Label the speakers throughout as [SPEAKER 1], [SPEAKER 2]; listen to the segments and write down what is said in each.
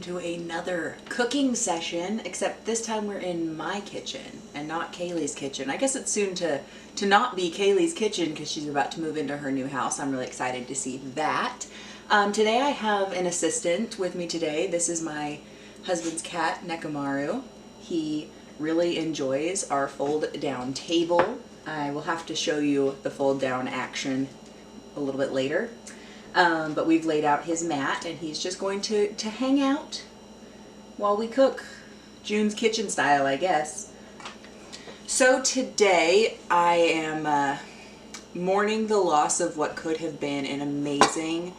[SPEAKER 1] welcome to another cooking session, except this time we're in my kitchen and not Kaylee's kitchen. I guess it's soon to not be Kaylee's kitchen because she's about to move into her new house. I'm really excited to see that. Today I have an assistant with me today. This is my husband's cat, Nekamaru. He really enjoys our fold down table. I will have to show you the fold down action a little bit later. But we've laid out his mat and he's just going to hang out while we cook. June's kitchen style, I guess. So today I am mourning the loss of what could have been an amazing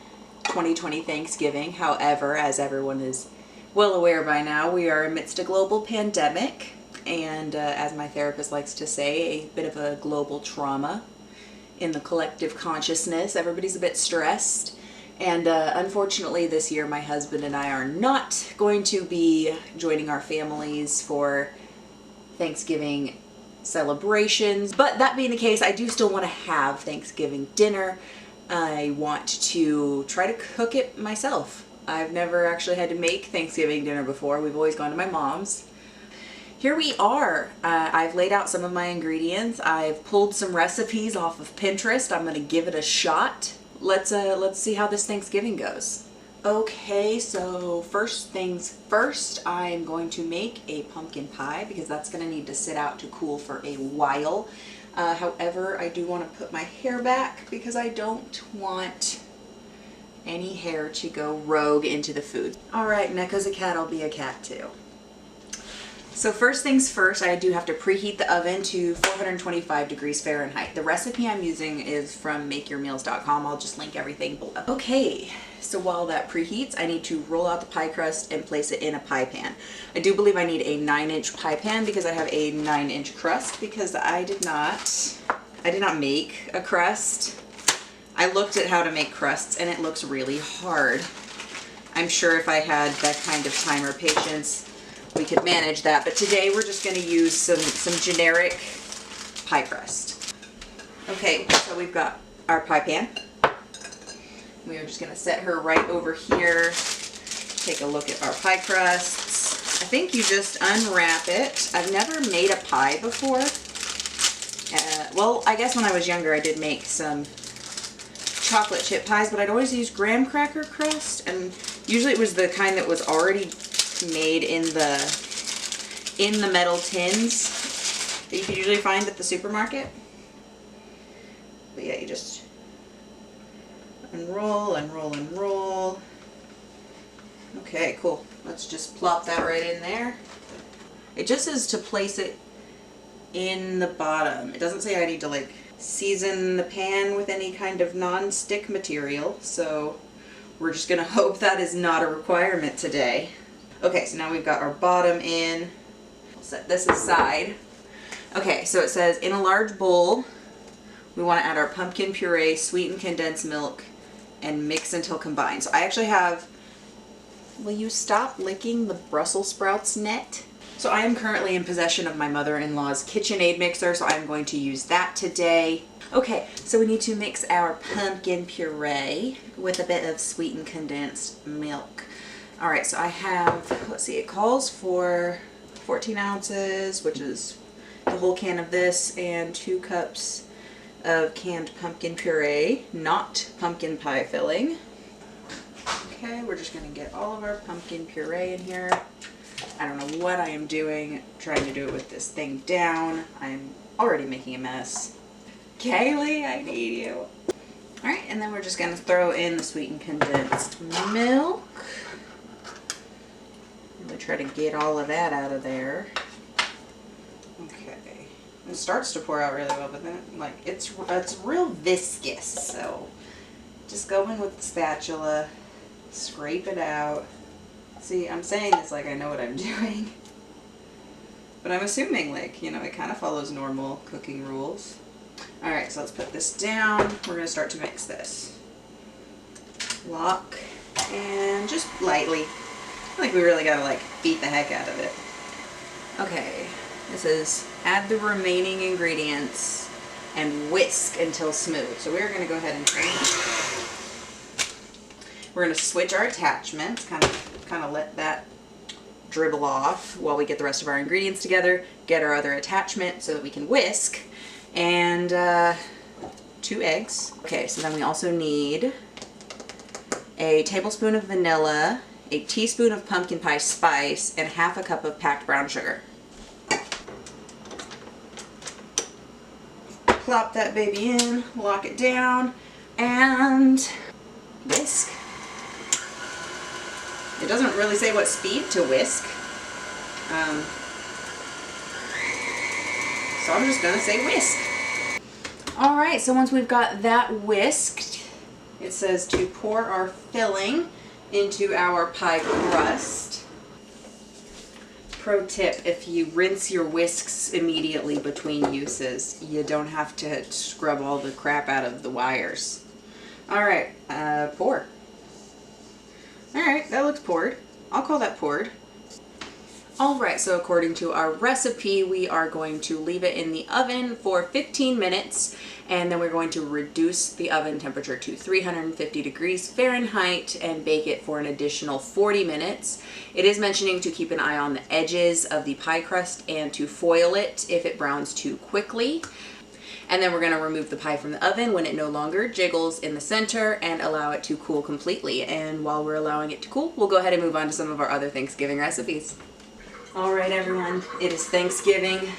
[SPEAKER 1] 2020 Thanksgiving. However, as everyone is well aware by now, we are amidst a global pandemic and as my therapist likes to say, a bit of a global trauma in the collective consciousness. Everybody's a bit stressed, and unfortunately this year my husband and I are not going to be joining our families for Thanksgiving celebrations. But that being the case, I do still want to have Thanksgiving dinner. I want to try to cook it myself. I've never actually had to make Thanksgiving dinner before. We've always gone to my mom's. Here we are. I've laid out some of my ingredients. I've pulled some recipes off of Pinterest. I'm gonna give it a shot. Let's see how this Thanksgiving goes. Okay, so first things first, I'm going to make a pumpkin pie because that's gonna need to sit out to cool for a while. However, I do want to put my hair back because I don't want any hair to go rogue into the food. All right, Nekko's a cat, I'll be a cat too. So first things first, I do have to preheat the oven to 425 degrees Fahrenheit. The recipe I'm using is from makeyourmeals.com. I'll just link everything below. Okay, so while that preheats, I need to roll out the pie crust and place it in a pie pan. I do believe I need a 9-inch pie pan because I have a 9-inch crust because I did not make a crust. I looked at how to make crusts and it looks really hard. I'm sure if I had that kind of time or patience, we could manage that, but today we're just going to use some generic pie crust. Okay, so we've got our pie pan. We are just going to set her right over here. Take a look at our pie crusts. I think you just unwrap it. I've never made a pie before. Well, I guess when I was younger I did make some chocolate chip pies, but I'd always use graham cracker crust, and usually it was the kind that was already made in the metal tins that you can usually find at the supermarket. But yeah, you just unroll, unroll, unroll. Okay, cool. Let's just plop that right in there. It just says to place it in the bottom. It doesn't say I need to like season the pan with any kind of non-stick material, so we're just gonna hope that is not a requirement today. Okay, so now we've got our bottom in. We'll set this aside. Okay, so it says in a large bowl, we want to add our pumpkin puree, sweetened condensed milk, and mix until combined. So I actually have, will you stop licking the Brussel Sprouts net? So I am currently in possession of my mother-in-law's KitchenAid mixer, so I'm going to use that today. Okay, so we need to mix our pumpkin puree with a bit of sweetened condensed milk. Alright, so I have, let's see, it calls for 14 ounces, which is the whole can of this, and 2 cups of canned pumpkin puree, not pumpkin pie filling. Okay, we're just going to get all of our pumpkin puree in here. I don't know what I am doing, trying to do it with this thing down. I'm already making a mess. Kaylee, I need you. Alright, and then we're just going to throw in the sweetened condensed milk. Really try to get all of that out of there. Okay. It starts to pour out really well, but then like it's real viscous, so just go in with the spatula, scrape it out. See, I'm saying this like I know what I'm doing, but I'm assuming, like, you know, it kind of follows normal cooking rules. Alright, so let's put this down. We're going to start to mix this. Lock, and just lightly. I feel like we really gotta like beat the heck out of it. Okay, this is add the remaining ingredients and whisk until smooth. So we're gonna go ahead and We're going to switch our attachments, kind of kind of let that dribble off while we get the rest of our ingredients together, get our other attachment so that we can whisk, and 2 eggs. Okay, so then we also need a tablespoon of vanilla, a teaspoon of pumpkin pie spice, and 1/2 cup of packed brown sugar. Plop that baby in, lock it down, and whisk. It doesn't really say what speed to whisk, so I'm just gonna say whisk. Alright, so once we've got that whisked, it says to pour our filling into our pie crust. Pro tip, if you rinse your whisks immediately between uses, you don't have to scrub all the crap out of the wires. Alright, pour. Alright, that looks poured. I'll call that poured. Alright, so according to our recipe, we are going to leave it in the oven for 15 minutes, and then we're going to reduce the oven temperature to 350 degrees Fahrenheit and bake it for an additional 40 minutes. It is mentioning to keep an eye on the edges of the pie crust and to foil it if it browns too quickly. And then we're going to remove the pie from the oven when it no longer jiggles in the center and allow it to cool completely. And while we're allowing it to cool, we'll go ahead and move on to some of our other Thanksgiving recipes. Alright everyone, it is Thanksgiving,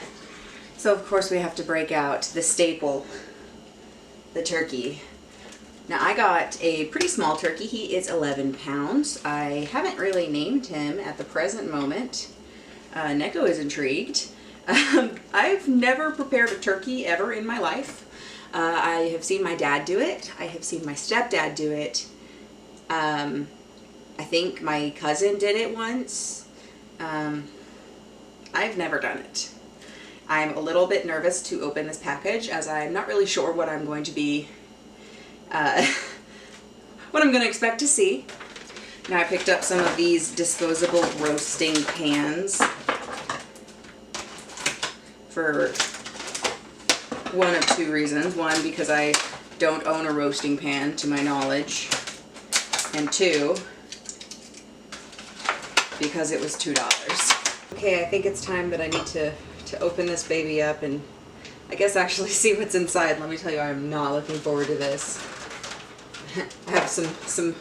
[SPEAKER 1] so of course we have to break out the staple, the turkey. Now I got a pretty small turkey. He is 11 pounds. I haven't really named him at the present moment. Neko is intrigued. I've never prepared a turkey ever in my life. I have seen my dad do it. I have seen my stepdad do it. I think my cousin did it once. I've never done it. I'm a little bit nervous to open this package as I'm not really sure what I'm going to be, what I'm going to expect to see. Now I picked up some of these disposable roasting pans for one of 2 reasons. One, because I don't own a roasting pan to my knowledge, and 2, because it was $2. Okay, I think it's time that I need to open this baby up and I guess actually see what's inside. Let me tell you, I'm not looking forward to this. I have some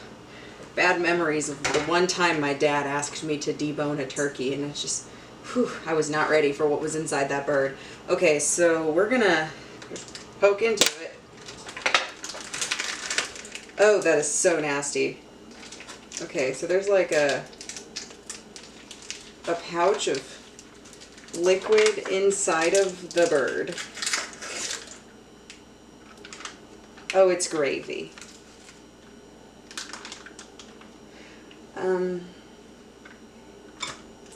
[SPEAKER 1] bad memories of the one time my dad asked me to debone a turkey, and it's just, whew, I was not ready for what was inside that bird. Okay, so we're gonna poke into it. Oh, that is so nasty. Okay, so there's like a pouch of liquid inside of the bird. Oh, it's gravy.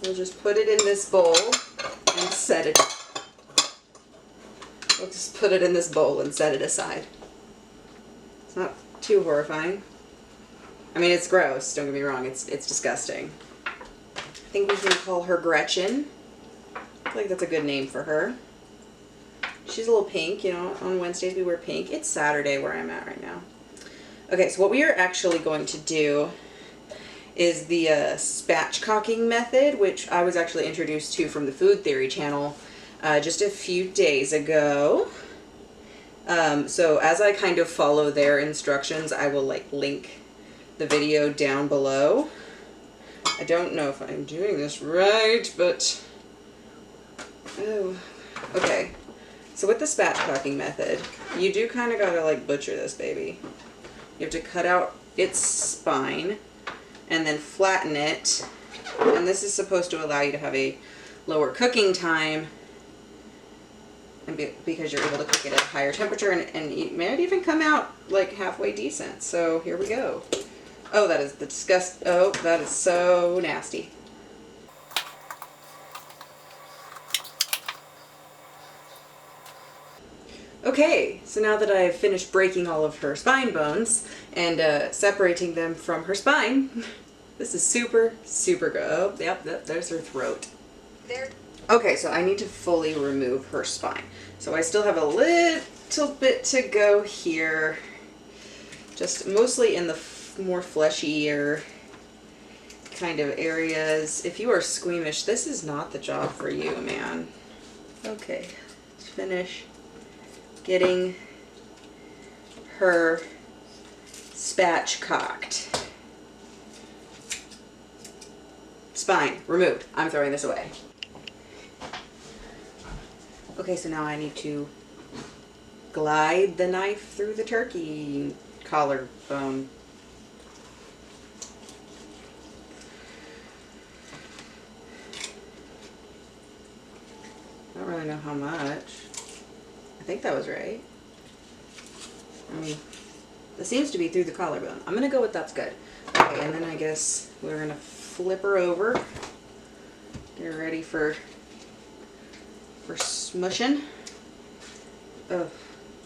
[SPEAKER 1] We'll just put it in this bowl and set it. We'll just put it in this bowl and set it aside. It's not too horrifying. I mean, it's gross, don't get me wrong, it's disgusting. I think we can call her Gretchen. I feel like that's a good name for her. She's a little pink, you know, on Wednesdays we wear pink. It's Saturday where I'm at right now. Okay, so what we are actually going to do is the spatchcocking method, which I was actually introduced to from the Food Theory channel just a few days ago. So as I kind of follow their instructions, I will like link the video down below. I don't know if I'm doing this right, but oh, okay. So with the spatchcocking method, you do kind of gotta like butcher this baby. You have to cut out its spine and then flatten it, and this is supposed to allow you to have a lower cooking time, and because you're able to cook it at a higher temperature, and it might even come out like halfway decent. So here we go. Oh, that is the disgust. Oh, that is so nasty. Okay, so now that I've finished breaking all of her spine bones and separating them from her spine, this is super, super good. Oh, yep, there's her throat. There. Okay, so I need to fully remove her spine. So I still have a little bit to go here, just mostly in the more fleshier kind of areas. If you are squeamish, this is not the job for you, man. Okay, let's finish getting her spatchcocked. Spine removed. I'm throwing this away. Okay, so now I need to glide the knife through the turkey collarbone. I don't really know how much. I think that was right. I mean, this seems to be through the collarbone. I'm gonna go with that's good. Okay, and then I guess we're gonna flip her over. Get her ready for smushing. Oh,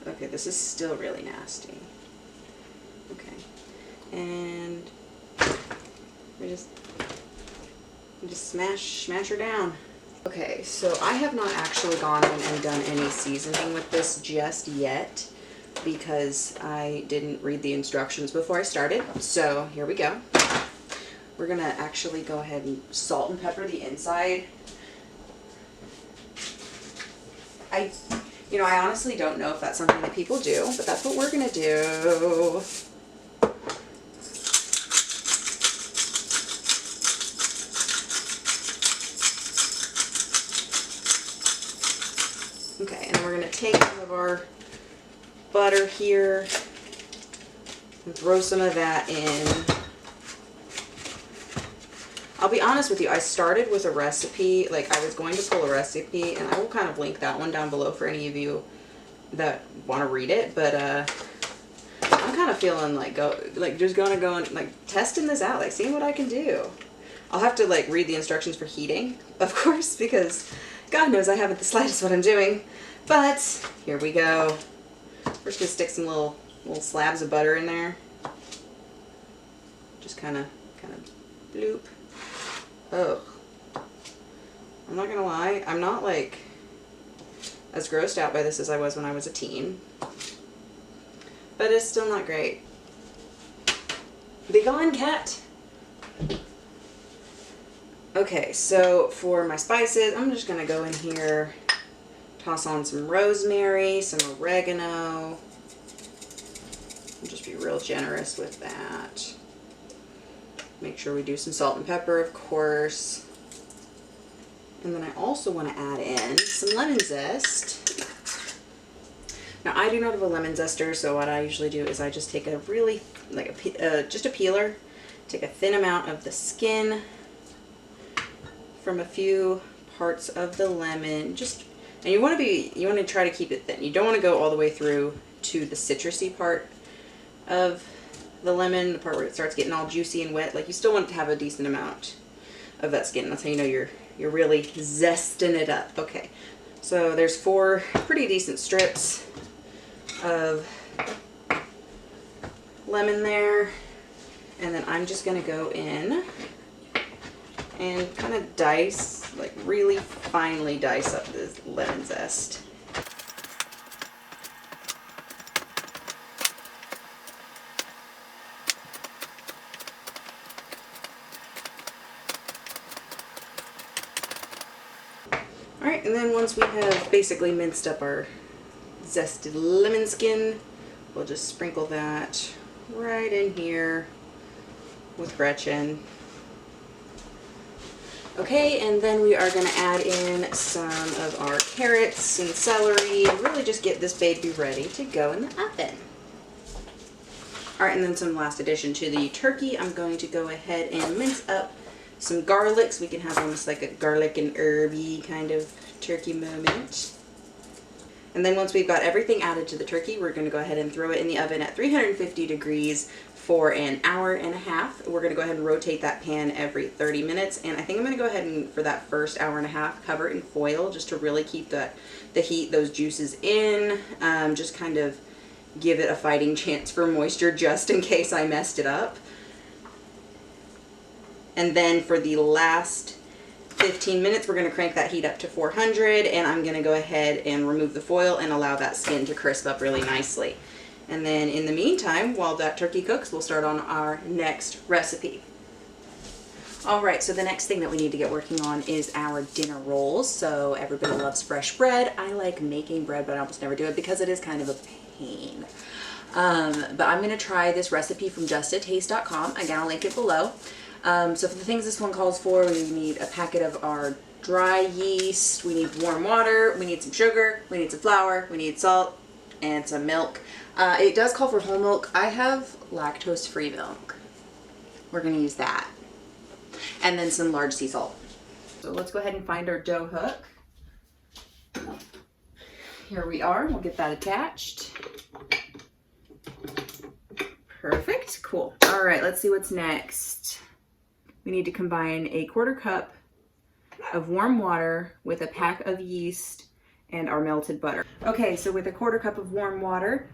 [SPEAKER 1] okay, this is still really nasty. Okay, and we just smash her down. Okay, so I have not actually gone in and done any seasoning with this just yet because I didn't read the instructions before I started. So here we go. We're gonna actually go ahead and salt and pepper the inside. I honestly don't know if that's something that people do, but that's what we're gonna do. Okay, and then we're gonna take some of our butter here and throw some of that in. I'll be honest with you, I started with a recipe, like I was going to pull a recipe, and I will kind of link that one down below for any of you that want to read it, but I'm kind of feeling like just gonna go and like testing this out, like seeing what I can do. I'll have to like read the instructions for heating, of course, because God knows I haven't the slightest what I'm doing, but here we go. We're just gonna stick some little slabs of butter in there. Just kind of bloop. Oh, I'm not gonna lie, I'm not like as grossed out by this as I was when I was a teen, but it's still not great. Be gone, cat. Okay, so for my spices, I'm just gonna go in here, toss on some rosemary, some oregano, and just be real generous with that. Make sure we do some salt and pepper, of course. And then I also want to add in some lemon zest. Now I do not have a lemon zester, so what I usually do is I just take a really, just a peeler, take a thin amount of the skin from a few parts of the lemon, and you want to try to keep it thin. You don't want to go all the way through to the citrusy part of the lemon, the part where it starts getting all juicy and wet. Like, you still want to have a decent amount of that skin. That's how you know you're really zesting it up. Okay, so there's 4 pretty decent strips of lemon there, and then I'm just gonna go in and kind of dice, like really finely dice up this lemon zest. Alright, and then once we have basically minced up our zested lemon skin, we'll just sprinkle that right in here with Gretchen. Okay, and then we are going to add in some of our carrots and celery and really just get this baby ready to go in the oven. Alright, and then some last addition to the turkey, I'm going to go ahead and mince up some garlic so we can have almost like a garlic and herby kind of turkey moment. And then once we've got everything added to the turkey, we're going to go ahead and throw it in the oven at 350 degrees for an hour and a half. We're going to go ahead and rotate that pan every 30 minutes. And I think I'm going to go ahead and, for that first hour and a half, cover it in foil just to really keep the heat, those juices in. Just kind of give it a fighting chance for moisture just in case I messed it up. And then for the last 15 minutes, we're going to crank that heat up to 400, and I'm going to go ahead and remove the foil and allow that skin to crisp up really nicely. And then in the meantime, while that turkey cooks, we'll start on our next recipe. All right, so the next thing that we need to get working on is our dinner rolls. So everybody loves fresh bread. I like making bread, but I almost never do it because it is kind of a pain. But I'm gonna try this recipe from justataste.com. Again, I'll link it below. So for the things this one calls for, we need a packet of our dry yeast, we need warm water, we need some sugar, we need some flour, we need salt, and some milk. It does call for whole milk. I have lactose-free milk. We're gonna use that. And then some large sea salt. So let's go ahead and find our dough hook. Here we are, we'll get that attached. Perfect, cool. All right, let's see what's next. We need to combine a 1/4 cup of warm water with a pack of yeast and our melted butter. Okay, so with a 1/4 cup of warm water,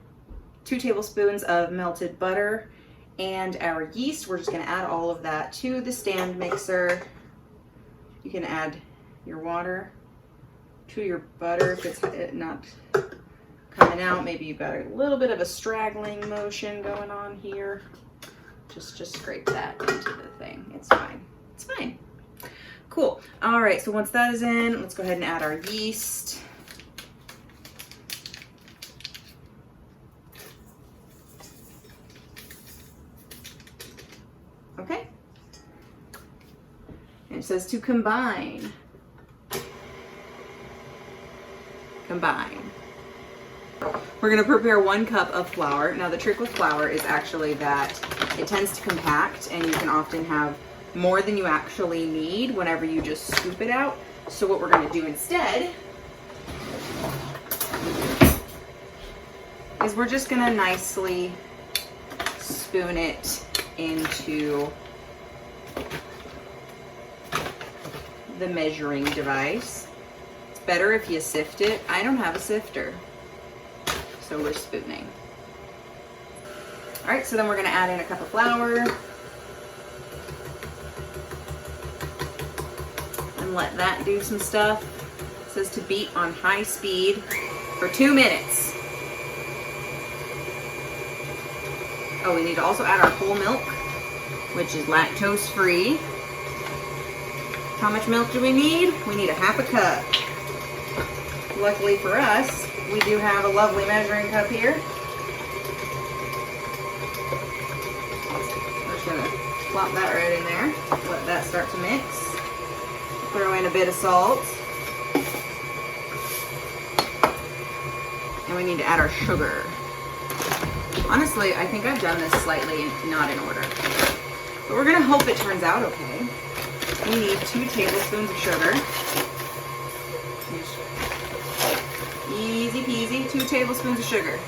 [SPEAKER 1] 2 tablespoons of melted butter, and our yeast, we're just gonna add all of that to the stand mixer. You can add your water to your butter if it's not coming out. Maybe you've got a little bit of a straggling motion going on here. Just scrape that into the thing. It's fine. It's fine. Cool. All right, so once that is in, let's go ahead and add our yeast. Okay. And it says to combine. Combine. We're going to prepare 1 cup of flour. Now the trick with flour is actually that it tends to compact and you can often have more than you actually need whenever you just scoop it out. So what we're going to do instead is we're just going to nicely spoon it into the measuring device. It's better if you sift it. I don't have a sifter, so we're spooning. All right, so then we're gonna add in a cup of flour and let that do some stuff. It says to beat on high speed for 2 minutes. Oh, we need to also add our whole milk, which is lactose free. How much milk do we need? We need a 1/2 cup. Luckily for us, we do have a lovely measuring cup here. We're just gonna plop that right in there. Let that start to mix. Throw in a bit of salt. And we need to add our sugar. Honestly, I think I've done this slightly not in order. But we're gonna hope it turns out okay. We need 2 tablespoons of sugar. Easy peasy, 2 tablespoons of sugar.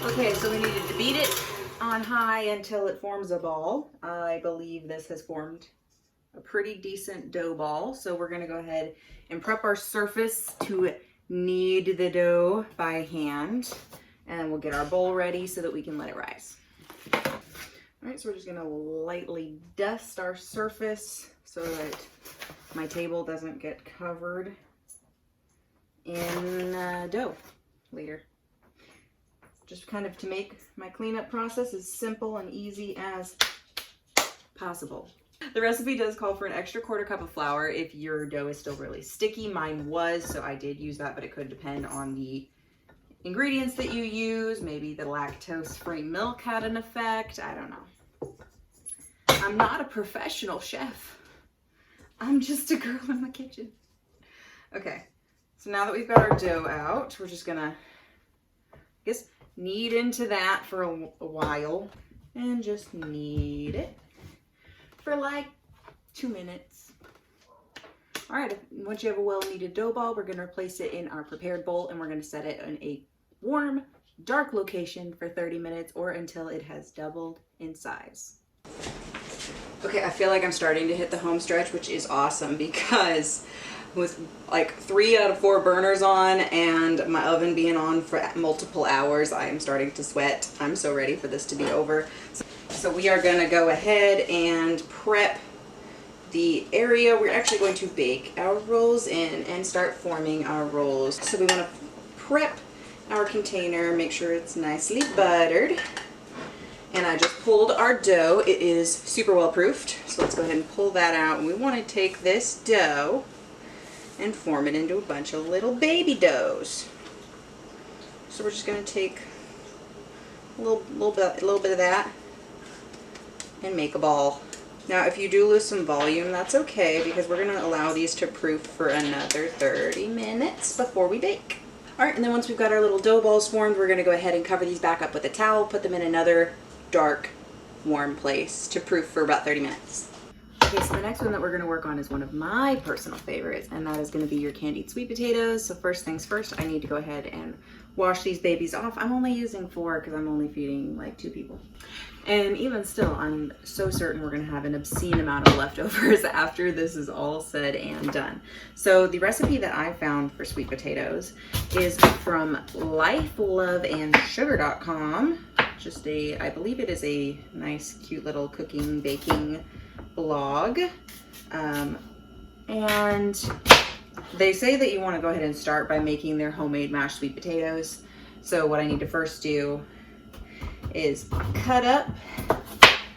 [SPEAKER 1] Okay, so we needed to beat it on high until it forms a ball. I believe this has formed a pretty decent dough ball. So we're gonna go ahead and prep our surface to knead the dough by hand. And we'll get our bowl ready so that we can let it rise. All right, so we're just gonna lightly dust our surface so that my table doesn't get covered in dough later. Just kind of to make my cleanup process as simple and easy as possible. The recipe does call for an extra 1/4 cup of flour if your dough is still really sticky. Mine was, so I did use that, but it could depend on the ingredients that you use. Maybe the lactose-free milk had an effect. I don't know. I'm not a professional chef. I'm just a girl in my kitchen. Okay, so now that we've got our dough out, we're just gonna, I guess, knead into that for a while and just knead it for like 2 minutes. All right, once you have a well-kneaded dough ball, we're gonna place it in our prepared bowl and we're gonna set it in a warm, dark location for 30 minutes or until it has doubled in size. Okay, I feel like I'm starting to hit the home stretch, which is awesome because with like 3 out of 4 burners on and my oven being on for multiple hours, I am starting to sweat. I'm so ready for this to be over. So we are gonna go ahead and prep the area we're actually going to bake our rolls in and start forming our rolls. So we want to prep our container, make sure it's nicely buttered, And I just pulled our dough. It is super well proofed. So let's go ahead and pull that out. And we want to take this dough and form it into a bunch of little baby doughs. So we're just going to take a little bit of that and make a ball. Now if you do lose some volume, that's okay, because we're going to allow these to proof for another 30 minutes before we bake. Alright, and then once we've got our little dough balls formed, we're going to go ahead and cover these back up with a towel, put them in another dark, warm place to proof for about 30 minutes. Okay, so the next one that we're going to work on is one of my personal favorites, and that is going to be your candied sweet potatoes. So first things first, I need to go ahead and wash these babies off. I'm only using 4 because I'm only feeding like 2 people. And even still, I'm so certain we're going to have an obscene amount of leftovers after this is all said and done. So the recipe that I found for sweet potatoes is from lifeloveandsugar.com. Just I believe it is a nice, cute little cooking, baking blog. And they say that you want to go ahead and start by making their homemade mashed sweet potatoes. So what I need to first do is cut up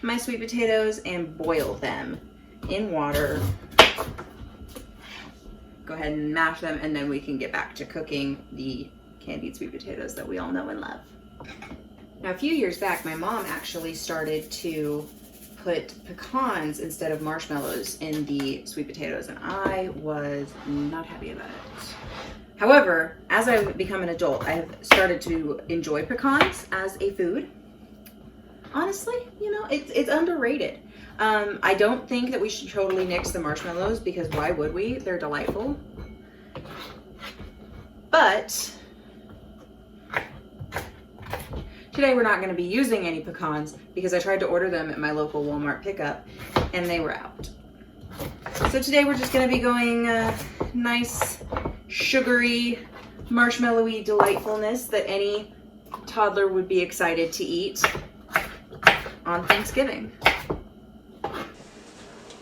[SPEAKER 1] my sweet potatoes and boil them in water. Go ahead and mash them, and then we can get back to cooking the candied sweet potatoes that we all know and love. Now a few years back, my mom actually started to put pecans instead of marshmallows in the sweet potatoes, and I was not happy about it. However, as I've become an adult, I have started to enjoy pecans as a food. Honestly, you know, it's underrated. I don't think that we should totally nix the marshmallows, because why would we? They're delightful. But today we're not going to be using any pecans because I tried to order them at my local Walmart pickup and they were out. So today we're just going to be going nice, sugary, marshmallowy delightfulness that any toddler would be excited to eat on Thanksgiving.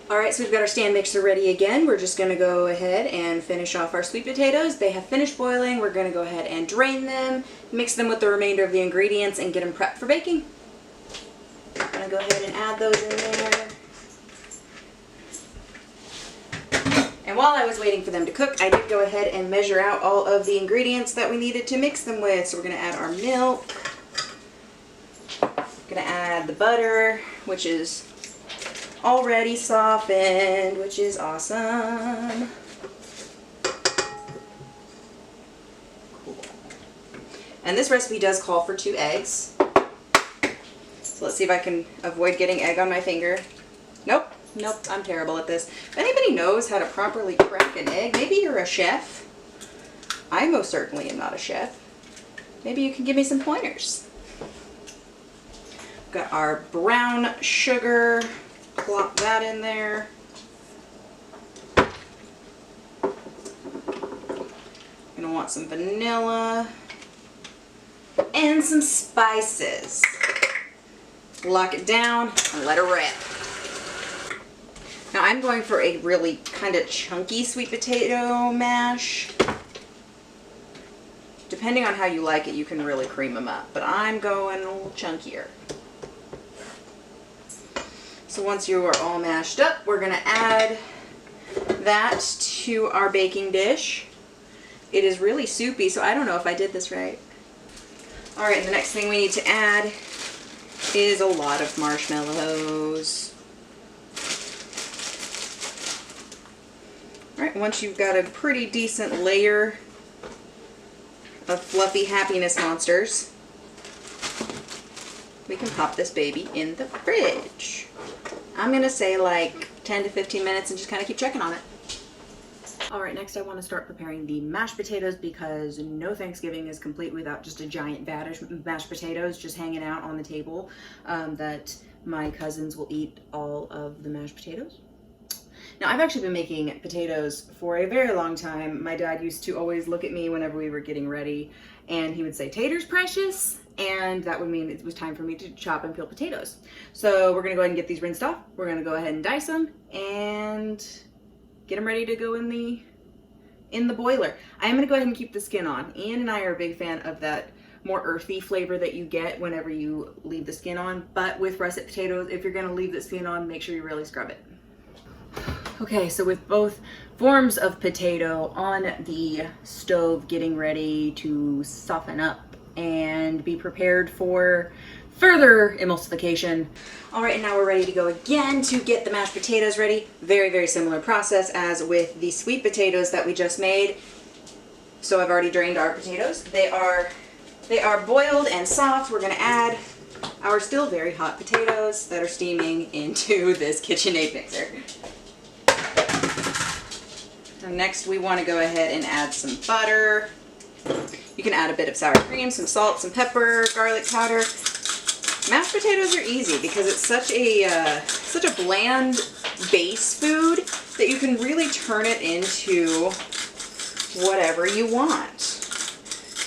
[SPEAKER 1] Alright, so we've got our stand mixer ready again. We're just going to go ahead and finish off our sweet potatoes. They have finished boiling. We're going to go ahead and drain them, mix them with the remainder of the ingredients, and get them prepped for baking. I'm going to go ahead and add those in there. And while I was waiting for them to cook, I did go ahead and measure out all of the ingredients that we needed to mix them with. So we're going to add our milk. Going to add the butter, which is already softened, which is awesome. Cool. And this recipe does call for 2 eggs. So let's see if I can avoid getting egg on my finger. Nope, I'm terrible at this. If anybody knows how to properly crack an egg, maybe you're a chef. I most certainly am not a chef. Maybe you can give me some pointers. Got our brown sugar. Plop that in there. Gonna want some vanilla and some spices. Lock it down and let it rip. Now I'm going for a really kind of chunky sweet potato mash. Depending on how you like it, you can really cream them up, but I'm going a little chunkier. So once you are all mashed up, we're going to add that to our baking dish. It is really soupy, so I don't know if I did this right. Alright, and the next thing we need to add is a lot of marshmallows. Alright, once you've got a pretty decent layer of fluffy happiness monsters, we can pop this baby in the fridge. I'm going to say like 10 to 15 minutes and just kind of keep checking on it. Alright, next I want to start preparing the mashed potatoes, because no Thanksgiving is complete without just a giant vat of mashed potatoes just hanging out on the table that my cousins will eat all of the mashed potatoes. Now, I've actually been making potatoes for a very long time. My dad used to always look at me whenever we were getting ready, and he would say, "Taters, precious," and that would mean it was time for me to chop and peel potatoes. So we're going to go ahead and get these rinsed off. We're going to go ahead and dice them and get them ready to go in the boiler. I am going to go ahead and keep the skin on. Ian and I are a big fan of that more earthy flavor that you get whenever you leave the skin on. But with russet potatoes, if you're gonna leave the skin on, make sure you really scrub it. Okay, so with both forms of potato on the stove, getting ready to soften up and be prepared for further emulsification. All right, and now we're ready to go again to get the mashed potatoes ready. Very, very similar process as with the sweet potatoes that we just made. So I've already drained our potatoes. They are boiled and soft. We're gonna add our still very hot potatoes that are steaming into this KitchenAid mixer. And next we want to go ahead and add some butter. You can add a bit of sour cream, some salt, some pepper, garlic powder. Mashed potatoes are easy because it's such a bland base food that you can really turn it into whatever you want.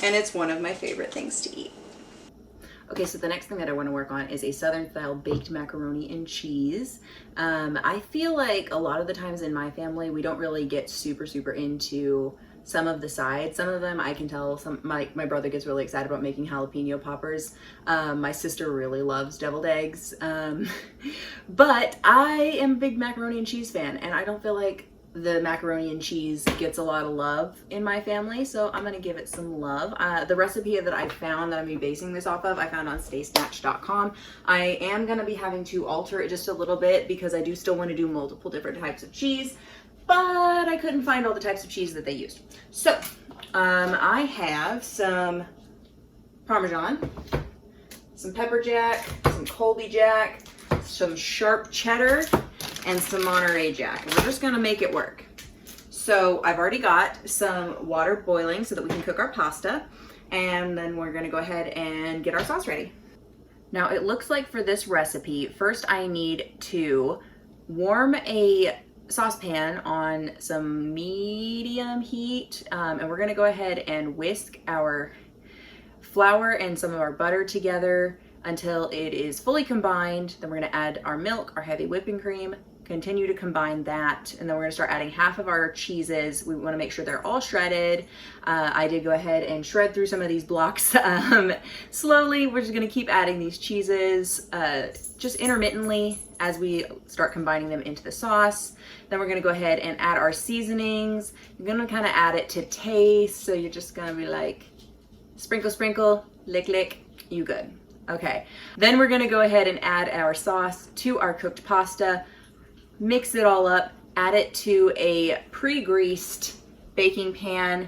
[SPEAKER 1] And it's one of my favorite things to eat. Okay, so the next thing that I want to work on is a Southern style baked macaroni and cheese. I feel like a lot of the times in my family, we don't really get super into some of the sides. Some of them I can tell, my brother gets really excited about making jalapeno poppers. My sister really loves deviled eggs. But I am a big macaroni and cheese fan, and I don't feel like the macaroni and cheese gets a lot of love in my family, so I'm gonna give it some love. The recipe that I found that I'm gonna be basing this off of, I found on staysnatch.com. I am gonna be having to alter it just a little bit because I do still want to do multiple different types of cheese, but I couldn't find all the types of cheese that they used. So I have some Parmesan, some pepper jack, some Colby jack, some sharp cheddar, and some Monterey Jack. We're just gonna make it work. So I've already got some water boiling so that we can cook our pasta, and then we're gonna go ahead and get our sauce ready. Now it looks like for this recipe, first I need to warm a saucepan on some medium heat, and we're gonna go ahead and whisk our flour and some of our butter together until it is fully combined. Then we're gonna add our milk, our heavy whipping cream, continue to combine that, and then we're gonna start adding half of our cheeses. We wanna make sure they're all shredded. I did go ahead and shred through some of these blocks slowly. We're just gonna keep adding these cheeses just intermittently as we start combining them into the sauce. Then we're gonna go ahead and add our seasonings. You're gonna kind of add it to taste, so you're just gonna be like, sprinkle, sprinkle, lick, lick, you good. Okay, then we're gonna go ahead and add our sauce to our cooked pasta, mix it all up, add it to a pre-greased baking pan,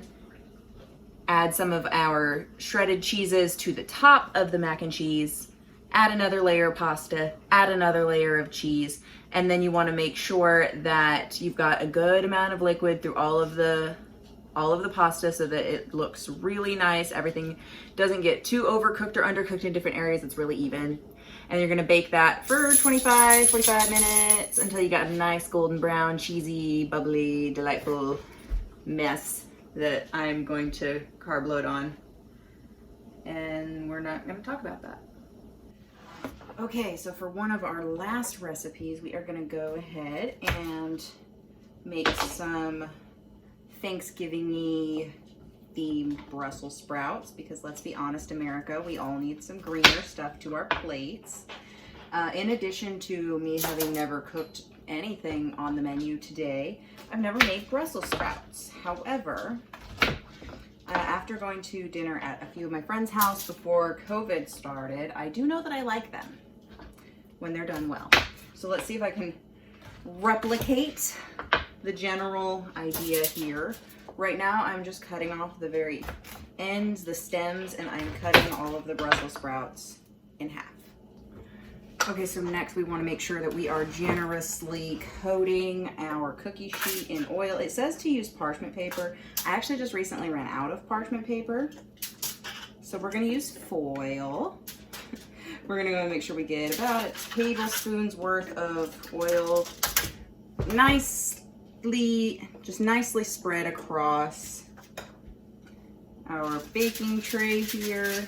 [SPEAKER 1] add some of our shredded cheeses to the top of the mac and cheese, add another layer of pasta, add another layer of cheese, and then you wanna make sure that you've got a good amount of liquid through all of the pasta so that it looks really nice. Everything doesn't get too overcooked or undercooked in different areas. It's really even. And you're gonna bake that for 45 minutes until you got a nice golden brown, cheesy, bubbly, delightful mess that I'm going to carb load on. And we're not gonna talk about that. Okay, so for one of our last recipes, we are gonna go ahead and make some Thanksgiving-y themed Brussels sprouts, because let's be honest, America, we all need some greener stuff to our plates. In addition to me having never cooked anything on the menu today, I've never made Brussels sprouts. However, after going to dinner at a few of my friends' house before COVID started, I do know that I like them when they're done well. So let's see if I can replicate the general idea here. Right now I'm just cutting off the very ends, the stems, and I'm cutting all of the Brussels sprouts in half. Okay, so next we want to make sure that we are generously coating our cookie sheet in oil. It says to use parchment paper. I actually just recently ran out of parchment paper, so we're going to use foil. We're going to go and make sure we get about a tablespoon's worth of oil, just nicely spread across our baking tray here.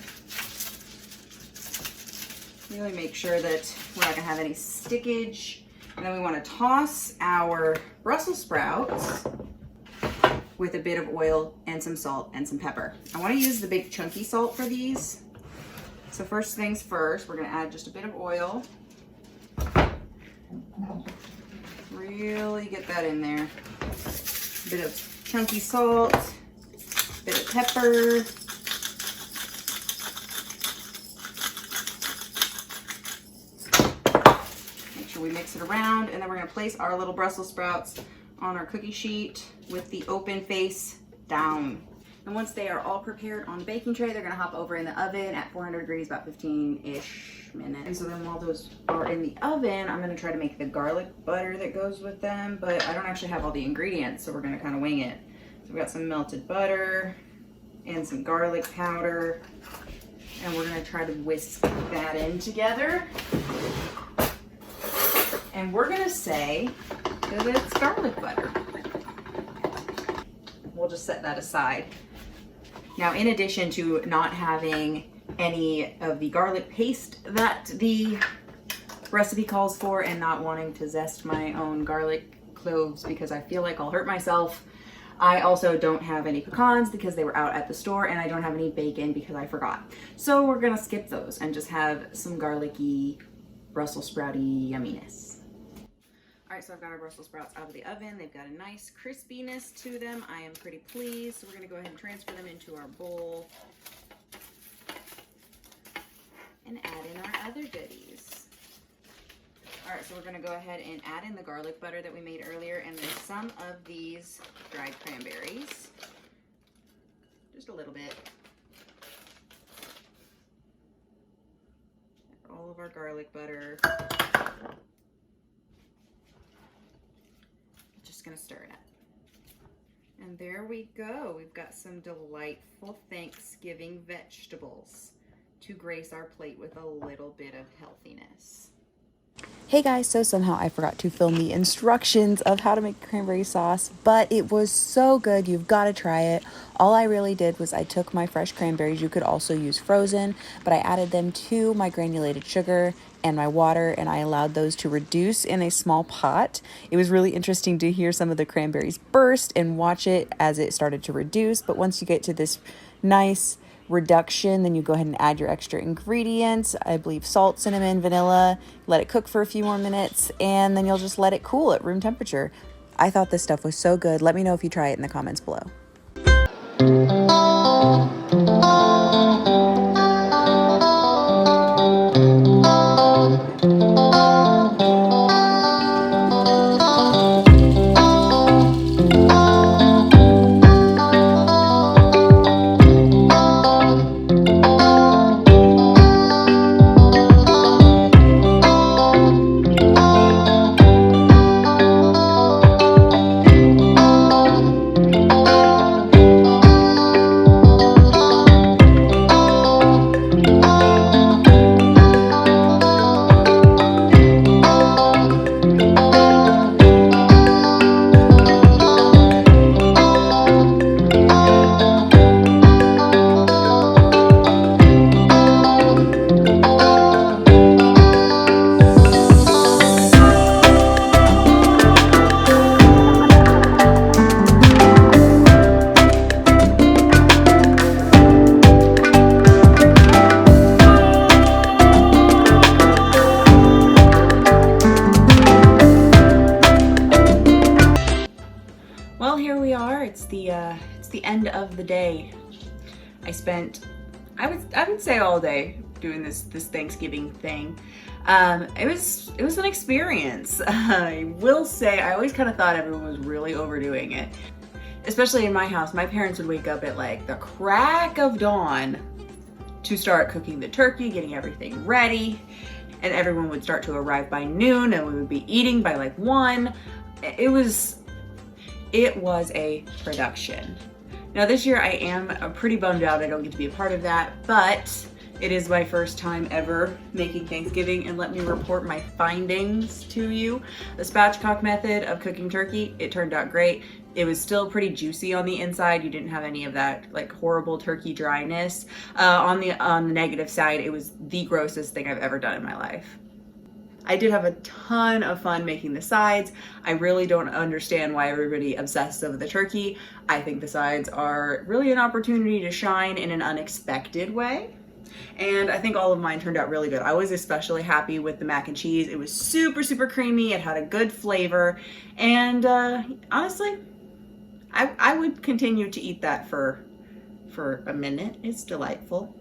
[SPEAKER 1] Really make sure that we're not gonna have any stickage. And then we want to toss our Brussels sprouts with a bit of oil and some salt and some pepper. I want to use the big chunky salt for these. So first things first, we're going to add just a bit of oil. Really get that in there. A bit of chunky salt, a bit of pepper. Make sure we mix it around, and then we're going to place our little Brussels sprouts on our cookie sheet with the open face down. And once they are all prepared on the baking tray, they're gonna hop over in the oven at 400 degrees, about 15-ish minutes. And so then while those are in the oven, I'm gonna try to make the garlic butter that goes with them, but I don't actually have all the ingredients, so we're gonna kind of wing it. So we've got some melted butter and some garlic powder, and we're gonna try to whisk that in together. And we're gonna say that it's garlic butter. We'll just set that aside. Now, in addition to not having any of the garlic paste that the recipe calls for and not wanting to zest my own garlic cloves because I feel like I'll hurt myself, I also don't have any pecans because they were out at the store, and I don't have any bacon because I forgot. So we're gonna skip those and just have some garlicky Brussels sprouty yumminess. All right, so I've got our Brussels sprouts out of the oven. They've got a nice crispiness to them. I am pretty pleased. So we're gonna go ahead and transfer them into our bowl and add in our other goodies. All right, so we're gonna go ahead and add in the garlic butter that we made earlier, and then some of these dried cranberries. Just a little bit. All of our garlic butter. Just gonna stir it up. And there we go. We've got some delightful Thanksgiving vegetables to grace our plate with a little bit of healthiness.
[SPEAKER 2] Hey guys, so somehow I forgot to film the instructions of how to make cranberry sauce, but it was so good. You've got to try it. All I really did was I took my fresh cranberries. You could also use frozen, but I added them to my granulated sugar and my water, and I allowed those to reduce in a small pot. It was really interesting to hear some of the cranberries burst and watch it as it started to reduce, but once you get to this nice reduction, then you go ahead and add your extra ingredients. I believe salt, cinnamon, vanilla. Let it cook for a few more minutes, and then you'll just let it cool at room temperature. I thought this stuff was so good. Let me know if you try it in the comments below.
[SPEAKER 1] Well, here we are. It's the end of the day. I spent, I would say all day doing this Thanksgiving thing. It was an experience. I will say I always kind of thought everyone was really overdoing it. Especially in my house, my parents would wake up at like the crack of dawn to start cooking the turkey, getting everything ready, and everyone would start to arrive by noon, and we would be eating by like 1. It was a production. Now this year I am pretty bummed out I don't get to be a part of that, but it is my first time ever making Thanksgiving, and let me report my findings to you. The spatchcock method of cooking turkey, it turned out great. It was still pretty juicy on the inside. You didn't have any of that like horrible turkey dryness. On the negative side, it was the grossest thing I've ever done in my life. I did have a ton of fun making the sides. I really don't understand why everybody obsesses over the turkey. I think the sides are really an opportunity to shine in an unexpected way. And I think all of mine turned out really good. I was especially happy with the mac and cheese. It was super, super creamy. It had a good flavor. And honestly, I would continue to eat that for a minute. It's delightful.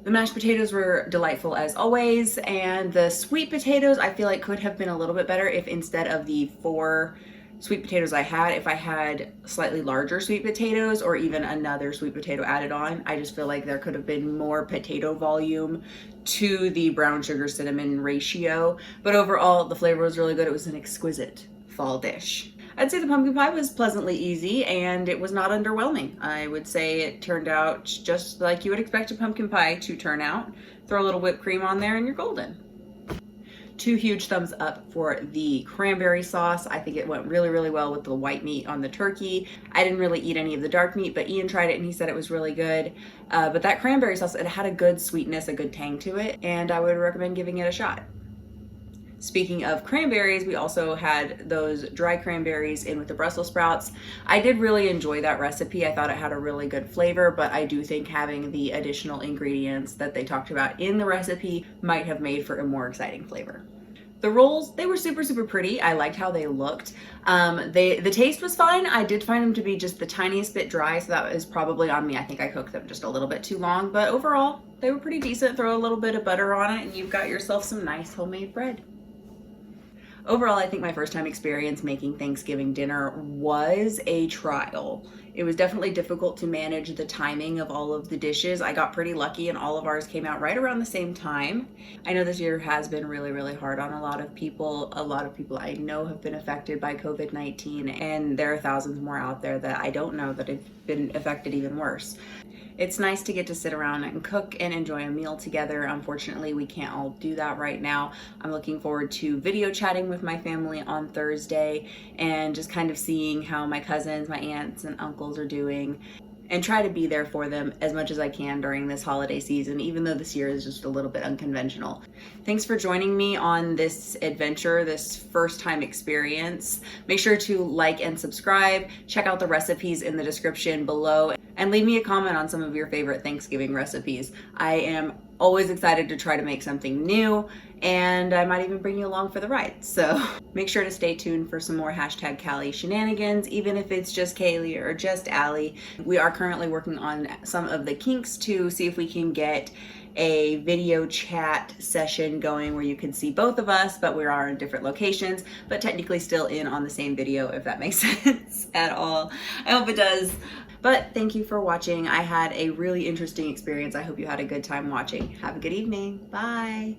[SPEAKER 1] The mashed potatoes were delightful as always, and the sweet potatoes I feel like could have been a little bit better if instead of the 4 sweet potatoes I had, if I had slightly larger sweet potatoes or even another sweet potato added on. I just feel like there could have been more potato volume to the brown sugar cinnamon ratio, but overall the flavor was really good. It was an exquisite fall dish. I'd say the pumpkin pie was pleasantly easy and it was not underwhelming. I would say it turned out just like you would expect a pumpkin pie to turn out. Throw a little whipped cream on there and you're golden. 2 huge thumbs up for the cranberry sauce. I think it went really, really well with the white meat on the turkey. I didn't really eat any of the dark meat, but Ian tried it and he said it was really good. But that cranberry sauce, it had a good sweetness, a good tang to it, and I would recommend giving it a shot. Speaking of cranberries, we also had those dry cranberries in with the Brussels sprouts. I did really enjoy that recipe. I thought it had a really good flavor, but I do think having the additional ingredients that they talked about in the recipe might have made for a more exciting flavor. The rolls, they were super, super pretty. I liked how they looked. The taste was fine. I did find them to be just the tiniest bit dry, so that was probably on me. I think I cooked them just a little bit too long, but overall, they were pretty decent. Throw a little bit of butter on it and you've got yourself some nice homemade bread. Overall, I think my first time experience making Thanksgiving dinner was a trial. It was definitely difficult to manage the timing of all of the dishes. I got pretty lucky and all of ours came out right around the same time. I know this year has been really, really hard on a lot of people. A lot of people I know have been affected by COVID-19, and there are thousands more out there that I don't know that have been affected even worse. It's nice to get to sit around and cook and enjoy a meal together. Unfortunately, we can't all do that right now. I'm looking forward to video chatting with my family on Thursday and just kind of seeing how my cousins, my aunts and uncles are doing, and try to be there for them as much as I can during this holiday season, even though this year is just a little bit unconventional. Thanks for joining me on this adventure, this first time experience. Make sure to like and subscribe. Check out the recipes in the description below and leave me a comment on some of your favorite Thanksgiving recipes. I am always excited to try to make something new, and I might even bring you along for the ride. So make sure to stay tuned for some more #Callie shenanigans, even if it's just Kaylee or just Allie. We are currently working on some of the kinks to see if we can get a video chat session going where you can see both of us, but we are in different locations, but technically still in on the same video, if that makes sense at all. I hope it does. But thank you for watching. I had a really interesting experience. I hope you had a good time watching. Have a good evening. Bye.